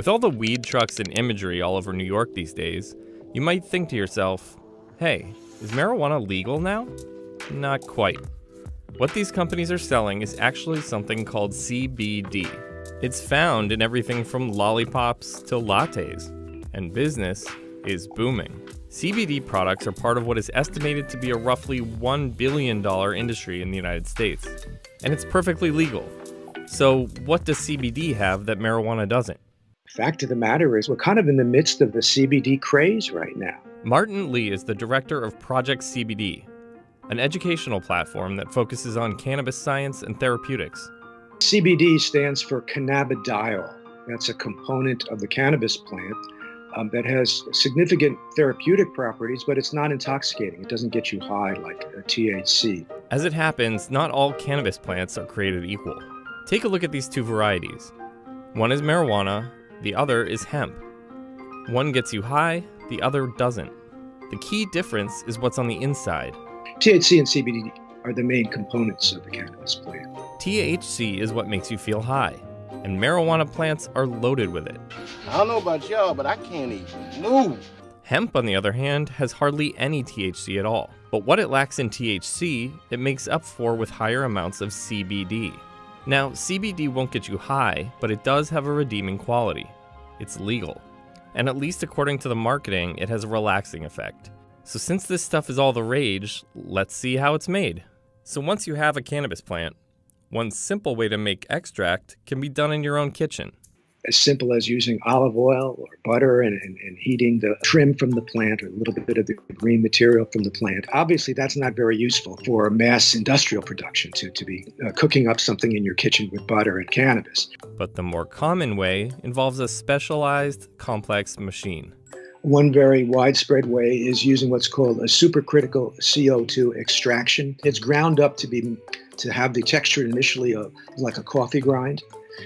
With all the weed trucks and imagery all over New York these days, you might think to yourself, hey, is marijuana legal now? Not quite. What these companies are selling is actually something called CBD. It's found in everything from lollipops to lattes, and business is booming. CBD products are part of what is estimated to be a roughly $1 billion industry in the United States, and it's perfectly legal. So what does CBD have that marijuana doesn't? Fact of the matter is, we're kind of in the midst of the CBD craze right now. Martin Lee is the director of Project CBD, an educational platform that focuses on cannabis science and therapeutics. CBD stands for cannabidiol. That's a component of the cannabis plant that has significant therapeutic properties, but it's not intoxicating. It doesn't get you high like THC. As it happens, not all cannabis plants are created equal. Take a look at these two varieties. One is marijuana, the other is hemp. One gets you high, the other doesn't. The key difference is what's on the inside. THC and CBD are the main components of the cannabis plant. THC is what makes you feel high, and marijuana plants are loaded with it. I don't know about y'all, but I can't even move. Hemp, on the other hand, has hardly any THC at all. But what it lacks in THC, it makes up for with higher amounts of CBD. Now, CBD won't get you high, but it does have a redeeming quality. It's legal. And at least according to the marketing, it has a relaxing effect. So since this stuff is all the rage, let's see how it's made. So once you have a cannabis plant, one simple way to make extract can be done in your own kitchen. As simple as using olive oil or butter and heating the trim from the plant or a little bit of the green material from the plant. Obviously, that's not very useful for mass industrial production to be cooking up something in your kitchen with butter and cannabis. But the more common way involves a specialized, complex machine. One very widespread way is using what's called a supercritical CO2 extraction. It's ground up to have the texture initially of like a coffee grind.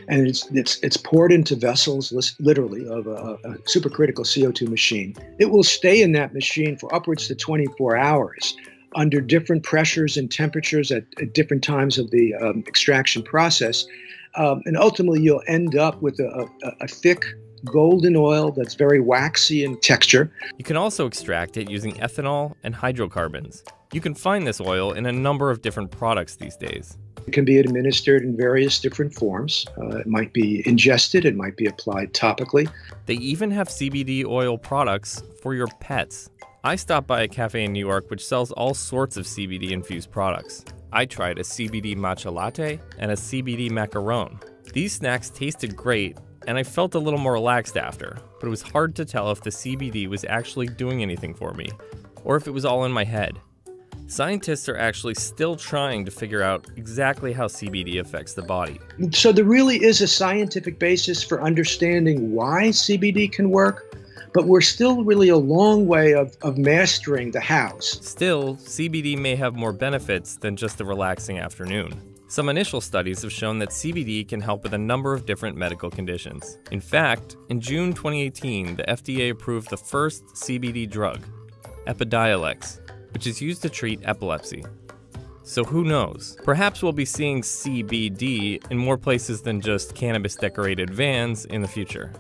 And it's poured into vessels, literally, of a supercritical CO2 machine. It will stay in that machine for upwards to 24 hours under different pressures and temperatures at different times of the extraction process. And ultimately, you'll end up with a thick golden oil that's very waxy in texture. You can also extract it using ethanol and hydrocarbons. You can find this oil in a number of different products these days. It can be administered in various different forms. It might be ingested, it might be applied topically. They even have CBD oil products for your pets. I stopped by a cafe in New York which sells all sorts of CBD-infused products. I tried a CBD matcha latte and a CBD macaron. These snacks tasted great, and I felt a little more relaxed after, but it was hard to tell if the CBD was actually doing anything for me, or if it was all in my head. Scientists are actually still trying to figure out exactly how CBD affects the body. So there really is a scientific basis for understanding why CBD can work, but we're still really a long way of mastering the hows. Still, CBD may have more benefits than just a relaxing afternoon. Some initial studies have shown that CBD can help with a number of different medical conditions. In fact, in June 2018, the FDA approved the first CBD drug, Epidiolex, which is used to treat epilepsy. So who knows? Perhaps we'll be seeing CBD in more places than just cannabis-decorated vans in the future.